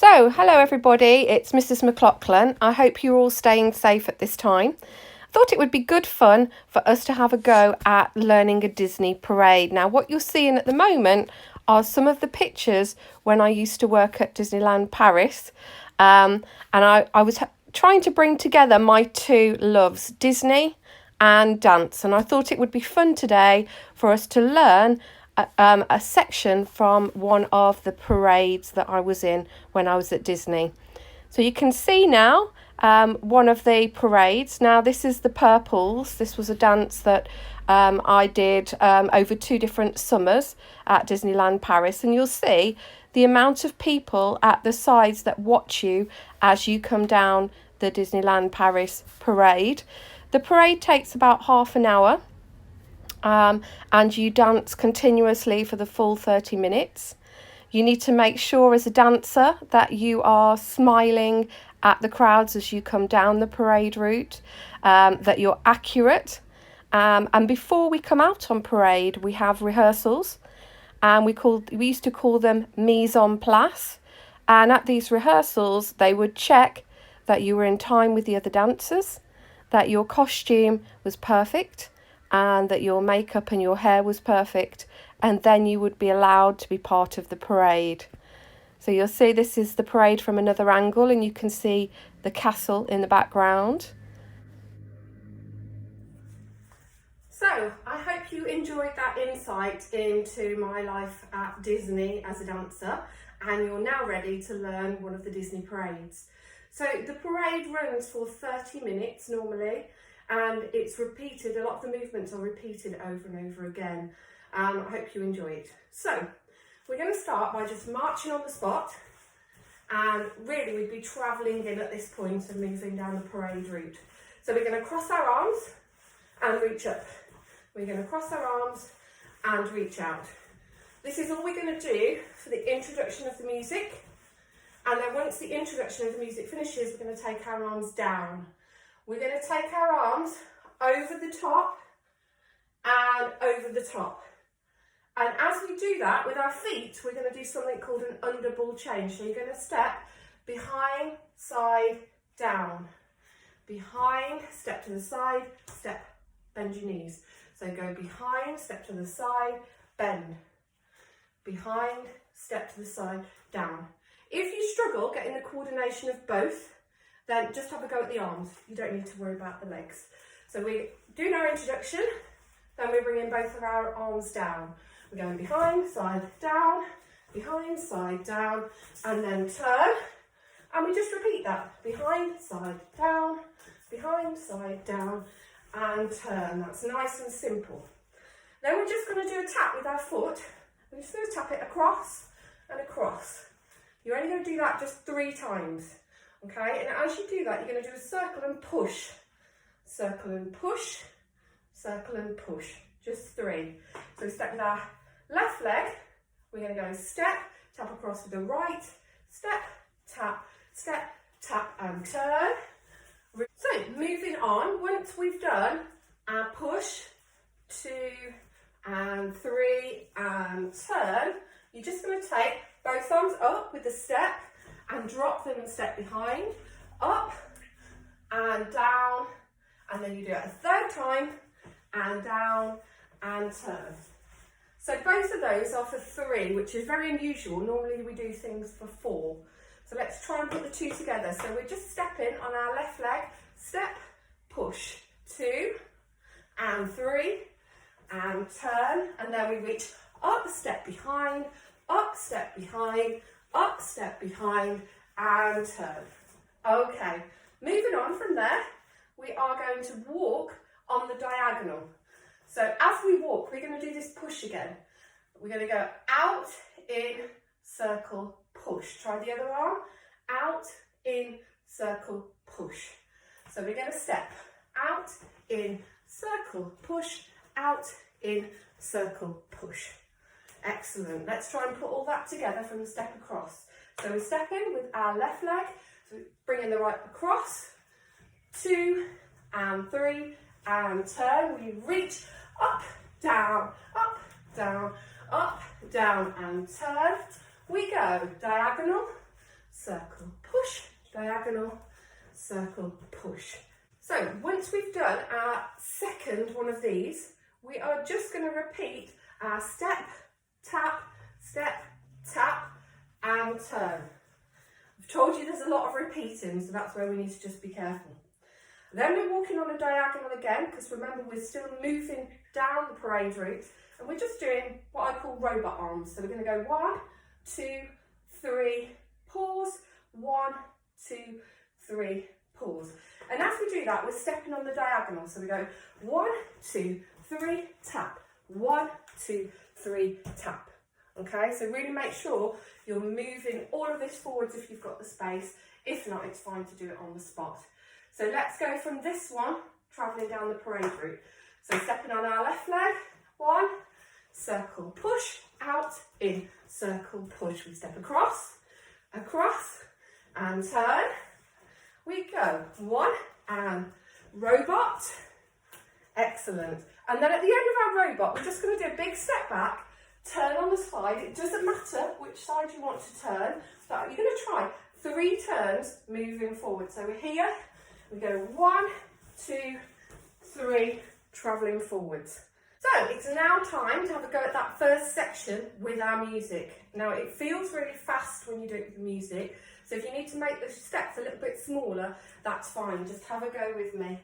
So, hello everybody, it's Mrs. Mclaughlin. I hope you're all staying safe at this time. I thought it would be good fun for us to have a go at learning a Disney parade. Now, what you're seeing at the moment are some of the pictures when I used to work at Disneyland Paris. And I was trying to bring together my two loves, Disney and dance. And I thought it would be fun today for us to learn a section from one of the parades that I was in when I was at Disney. So you can see now one of the parades. Now this is the Purples. This was a dance that I did over 2 different summers at Disneyland Paris, and you'll see the amount of people at the sides that watch you as you come down the Disneyland Paris parade. The parade takes about half an hour. And you dance continuously for the full 30 minutes. You need to make sure as a dancer that you are smiling at the crowds as you come down the parade route, that you're accurate. And before we come out on parade, we have rehearsals, and we used to call them mise en place. And at these rehearsals, they would check that you were in time with the other dancers, that your costume was perfect, and that your makeup and your hair was perfect, and then you would be allowed to be part of the parade. So you'll see this is the parade from another angle, and you can see the castle in the background. So I hope you enjoyed that insight into my life at Disney as a dancer, and you're now ready to learn one of the Disney parades. So the parade runs for 30 minutes normally, and it's repeated. A lot of the movements are repeated over and over again. I hope you enjoy it. So we're going to start by just marching on the spot, and really we'd be travelling in at this point and moving down the parade route. So we're going to cross our arms and reach up. We're going to cross our arms and reach out. This is all we're going to do for the introduction of the music, and then once the introduction of the music finishes, we're going to take our arms down. We're going to take our arms over the top and over the top. And as we do that with our feet, we're going to do something called an underball change. So you're going to step behind, side, down. Behind, step to the side, step, bend your knees. So go behind, step to the side, bend. Behind, step to the side, down. If you struggle getting the coordination of both, then just have a go at the arms. You don't need to worry about the legs. So we're doing our introduction, then we're bringing both of our arms down. We're going behind, side, down, and then turn. And we just repeat that. Behind, side, down, and turn. That's nice and simple. Then we're just going to do a tap with our foot. We're just going to tap it across and across. You're only going to do that just 3 times. Okay, and as you do that, you're going to do a circle and push. Circle and push, circle and push. Just 3. So we step with our left leg. We're going to go step, tap across with the right, step, tap, and turn. So moving on, once we've done our push, 2 and 3 and turn, you're just going to take both arms up with the step and drop them and step behind, up and down, and then you do it a 3rd time, and down and turn. So both of those are for 3, which is very unusual. Normally we do things for 4. So let's try and put the 2 together. So we're just stepping on our left leg, step, push, 2 and 3, and turn, and then we reach up, step behind, up, step behind, up, step behind, and turn. Okay, moving on from there, we are going to walk on the diagonal. So as we walk, we're going to do this push again. We're going to go out, in, circle, push. Try the other arm. Out, in, circle, push. So we're going to step out, in, circle, push, out, in, circle, push. Excellent. Let's try and put all that together from the step across. So we step in with our left leg, so bringing the right across, 2 and 3 and turn. We reach up, down, and turn. We go diagonal, circle, push, diagonal, circle, push. So once we've done our second one of these, we are just going to repeat our step, tap, and turn. I've told you there's a lot of repeating, so that's where we need to just be careful. Then we're walking on a diagonal again, because remember we're still moving down the parade route, and we're just doing what I call robot arms. So we're going to go 1, 2, 3, pause, 1, 2, 3, pause. And as we do that, we're stepping on the diagonal. So we go 1, 2, 3, tap, 1, 2, 3, tap. Okay, so really make sure you're moving all of this forwards if you've got the space. If not, it's fine to do it on the spot. So let's go from this one, travelling down the parade route. So stepping on our left leg, 1, circle, push, out, in, circle, push. We step across, and turn. We go 1, and robot, excellent. And then at the end of our robot, we're just going to do a big step back, turn on the slide. It doesn't matter which side you want to turn, but you're going to try 3 turns moving forward. So we're here, we go 1, 2, 3, travelling forwards. So it's now time to have a go at that first section with our music. Now it feels really fast when you do it with the music, so if you need to make the steps a little bit smaller, that's fine. Just have a go with me.